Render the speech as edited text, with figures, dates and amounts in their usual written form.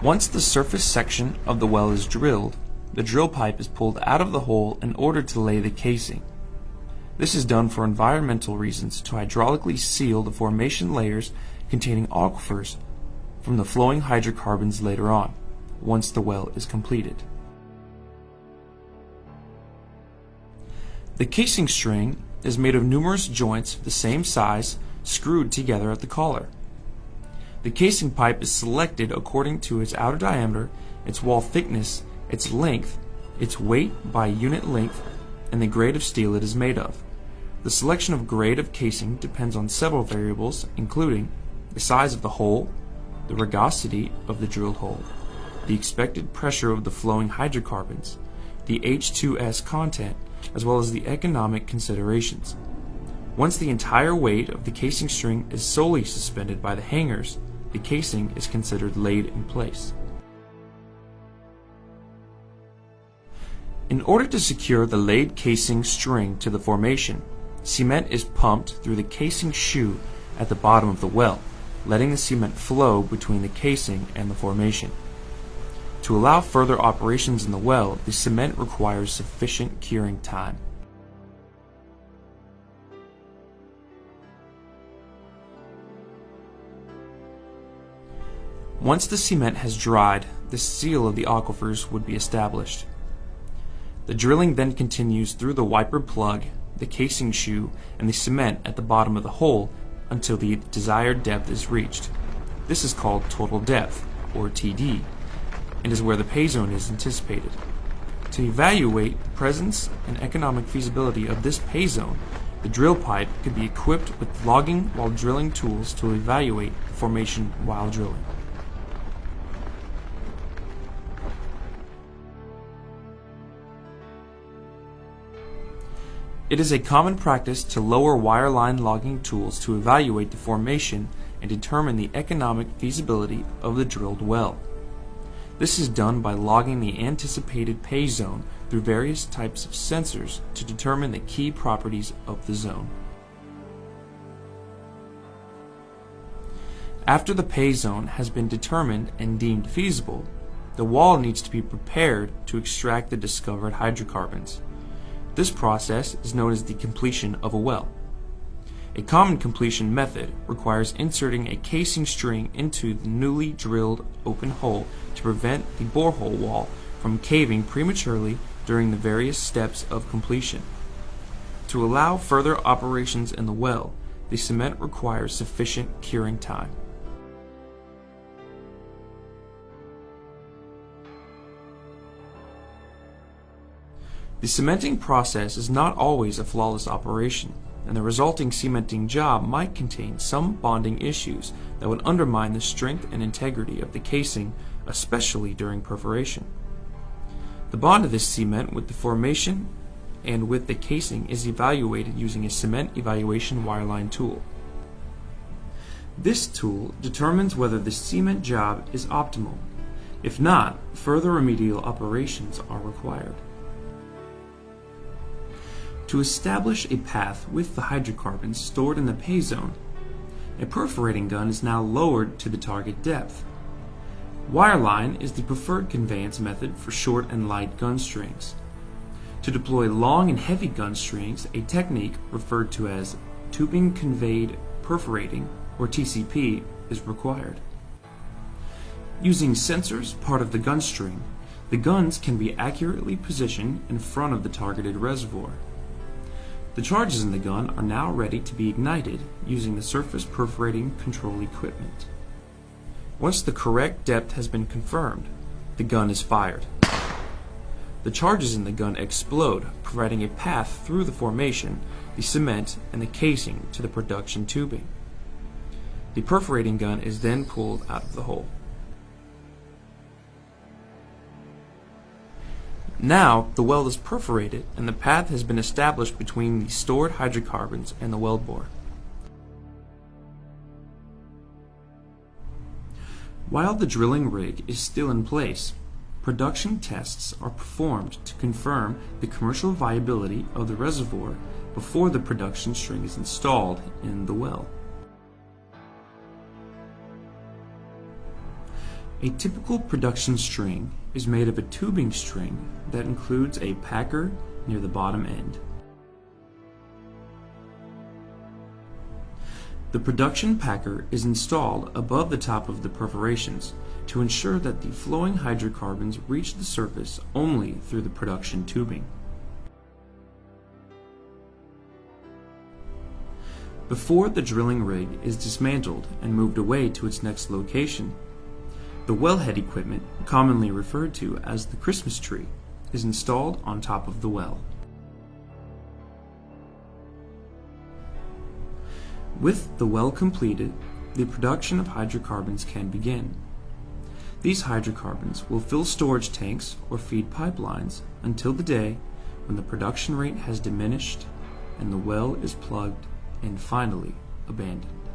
Once the surface section of the well is drilled, the drill pipe is pulled out of the hole in order to lay the casing. This is done for environmental reasons to hydraulically seal the formation layers containing aquifers from the flowing hydrocarbons later on, once the well is completed. The casing string is made of numerous joints the same size screwed together at the collar. The casing pipe is selected according to its outer diameter, its wall thickness, its length, its weight by unit length, and the grade of steel it is made of. The selection of grade of casing depends on several variables, including the size of the hole, the rugosity of the drilled hole, the expected pressure of the flowing hydrocarbons, the H2S content, as well as the economic considerations. Once the entire weight of the casing string is solely suspended by the hangers, the casing is considered laid in place. In order to secure the laid casing string to the formation, cement is pumped through the casing shoe at the bottom of the well, letting the cement flow between the casing and the formation. To allow further operations in the well, the cement requires sufficient curing time. Once the cement has dried, the seal of the aquifers would be established. The drilling then continues through the wiper plug, the casing shoe, and the cement at the bottom of the hole until the desired depth is reached. This is called total depth, or TD, and is where the pay zone is anticipated. To evaluate the presence and economic feasibility of this pay zone, the drill pipe could be equipped with logging while drilling tools to evaluate the formation while drilling. It is a common practice to lower wireline logging tools to evaluate the formation and determine the economic feasibility of the drilled well. This is done by logging the anticipated pay zone through various types of sensors to determine the key properties of the zone. After the pay zone has been determined and deemed feasible, the wall needs to be prepared to extract the discovered hydrocarbons. This process is known as the completion of a well. A common completion method requires inserting a casing string into the newly drilled open hole to prevent the borehole wall from caving prematurely during the various steps of completion. To allow further operations in the well, the cement requires sufficient curing time. The cementing process is not always a flawless operation, and the resulting cementing job might contain some bonding issues that would undermine the strength and integrity of the casing, especially during perforation. The bond of this cement with the formation and with the casing is evaluated using a cement evaluation wireline tool. This tool determines whether the cement job is optimal. If not, further remedial operations are required. To establish a path with the hydrocarbons stored in the pay zone, a perforating gun is now lowered to the target depth. Wireline is the preferred conveyance method for short and light gun strings. To deploy long and heavy gun strings, a technique referred to as tubing conveyed perforating, or TCP, is required. Using sensors part of the gun string, the guns can be accurately positioned in front of the targeted reservoir. The charges in the gun are now ready to be ignited using the surface perforating control equipment. Once the correct depth has been confirmed, the gun is fired. The charges in the gun explode, providing a path through the formation, the cement, and the casing to the production tubing. The perforating gun is then pulled out of the hole. Now, the well is perforated and the path has been established between the stored hydrocarbons and the weld bore. While the drilling rig is still in place, production tests are performed to confirm the commercial viability of the reservoir before the production string is installed in the well. A typical production string is made of a tubing string that includes a packer near the bottom end. The production packer is installed above the top of the perforations to ensure that the flowing hydrocarbons reach the surface only through the production tubing. Before the drilling rig is dismantled and moved away to its next location, the wellhead equipment, commonly referred to as the Christmas tree, is installed on top of the well. With the well completed, the production of hydrocarbons can begin. These hydrocarbons will fill storage tanks or feed pipelines until the day when the production rate has diminished and the well is plugged and finally abandoned.